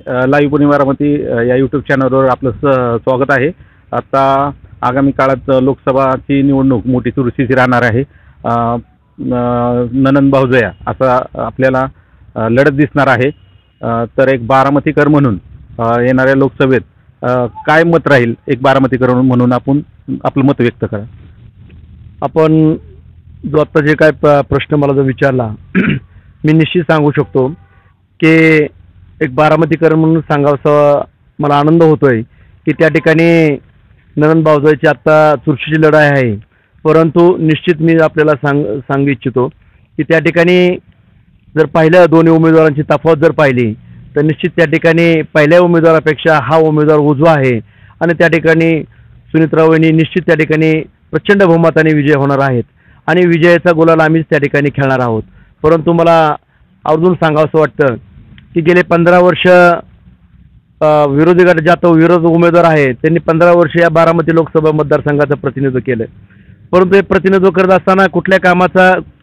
Live Pune Baramati या YouTube चॅनलवर आपलं स्वागत आहे. आता आगामी काळात लोकसभाची निवडणूक मोठी चुरशीची राहणार आहे. ननंद भाऊजया असा आपल्याला लढत दिसणार आहे. तर एक बारामतीकर म्हणून येणाऱ्या लोकसभेत काय मत राहील, एक बारामतीकर म्हणून आपण आपलं मत व्यक्त करा. आपण जो आत्ता जे काय प्रश्न मला जो विचारला मी निश्चित सांगू शकतो की एक बारामतीकर म्हणून सांगावं मला आनंद होतोय की त्या ठिकाणी ननंद भाऊजाईची आत्ता चुरशीची लढाई आहे. परंतु निश्चित मी आपल्याला सांगू इच्छितो की त्या ठिकाणी जर पहिल्या दोन्ही उमेदवारांची तफावत जर पाहिली तर निश्चित त्या ठिकाणी पहिल्या उमेदवारापेक्षा हा उमेदवार उजवा आहे आणि त्या ठिकाणी सुनीत्राबाईंनी निश्चित त्या ठिकाणी प्रचंड बहुमताने विजय होणार आहेत आणि विजयाचा गुलाल आम्हीच त्या ठिकाणी खेळणार आहोत. परंतु मला आवर्जून सांगावंसं वाटतं की गेले 15 वर्ष विरोधी गट ज्या तो विरोध उमेदवार आहे त्यांनी 15 वर्ष या बारामती लोकसभा मतदारसंघाचं प्रतिनिधित्व केलं. परंतु हे प्रतिनिधित्व करत असताना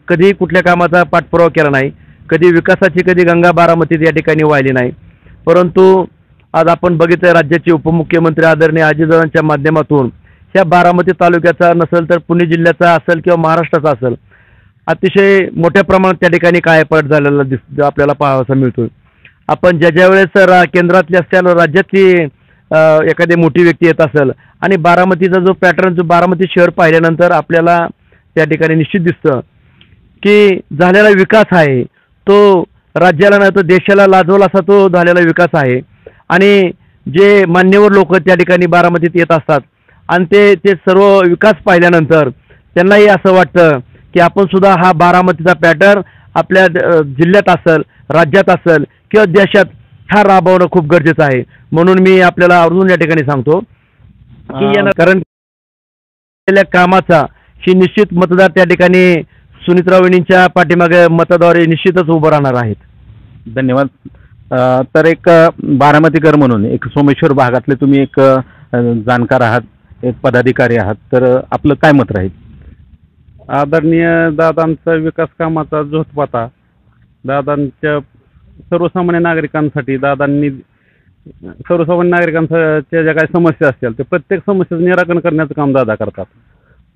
कधी कुठल्या कामाचा पाठपुरावा केला नाही. कधी विकासाची कधी गंगा बारामतीत या ठिकाणी वाहिली नाही. परंतु आज आपण बघितलं राज्याचे उपमुख्यमंत्री आदरणीय अजितदादांच्या माध्यमातून ह्या बारामती तालुक्याचा नसेल तर पुणे जिल्ह्याचा असेल किंवा महाराष्ट्राचा असेल अतिशय मोठ्या प्रमाणात त्या ठिकाणी कायापालट झालेला आपल्याला पाहायला मिळतो. आपण ज्या वेळेस केंद्रातली असल्यानं राज्यातली एखादी मोठी व्यक्ती येत असेल आणि बारामतीचा जो पॅटर्न जो बारामती शहर पाहिल्यानंतर आपल्याला त्या ठिकाणी निश्चित दिसतं की झालेला विकास आहे तो राज्याला नाही तर देशाला लाजवला असा तो झालेला विकास आहे. आणि जे मान्यवर लोक त्या ठिकाणी बारामतीत येत असतात आणि ते सर्व विकास पाहिल्यानंतर त्यांनाही असं वाटतं की आपण सुद्धा हा बारामतीचा पॅटर्न आपल्या जिल्ह्यात असेल, राज्यात असेल किंवा देशात हा राबवणं खूप गरजेचं आहे. म्हणून मी आपल्याला आवर्जून या ठिकाणी सांगतो की कारण कामाचा ही निश्चित मतदार त्या ठिकाणी सुनीत्राबाईंच्या पाठीमागे मताद्वारे निश्चितच उभं राहणार आहेत. धन्यवाद. तर एक बारामतीकर म्हणून एक सोमेश्वर भागातले तुम्ही एक जाणकार आहात, एक पदाधिकारी आहात, तर आपलं काय मत राहील? आदरणीय दादांचा विकास कामाचा झोतपाता दादांच्या सर्वसामान्य नागरिकांसाठी दादांनी सर्वसामान्य नागरिकांच्या ज्या काही समस्या असतील ते प्रत्येक समस्येचं निराकरण करण्याचं काम दादा करतात.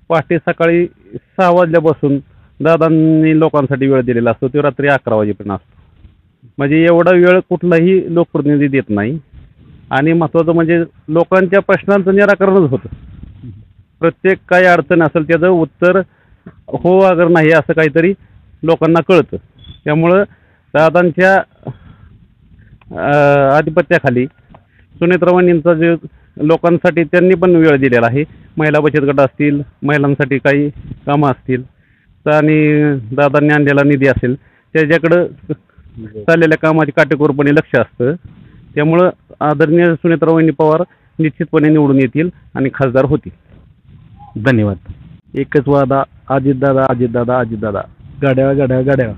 पहाटे सकाळी 6 वाजल्यापासून दादांनी लोकांसाठी वेळ दिलेला असतो, तो रात्री 11 वाजेपर्यंत असतो. म्हणजे एवढा वेळ कुठलाही लोकप्रतिनिधी देत नाही. आणि महत्त्वाचं म्हणजे लोकांच्या प्रश्नांचं निराकरणच होतं. प्रत्येक काही अडचण असेल त्याचं उत्तर हो अगर नाही असं काहीतरी लोकांना कळतं. त्यामुळं दादांच्या आधिपत्याखाली सुनीत्राबाईंचा जे लोकांसाठी त्यांनी पण वेळ दिलेला आहे. महिला बचत गट असतील, महिलांसाठी काही कामं असतील आणि दादांनी आणलेला निधी असेल त्याच्याकडं चाललेल्या कामाची काटेकोरपणे लक्ष असतं. त्यामुळं आदरणीय सुनीत्राबाई पवार निश्चितपणे निवडून येतील आणि खासदार होतील. धन्यवाद. एकच वादा, अजितदादा अजितदादा अजितदादा, गाड्या गाड्या गाड्या.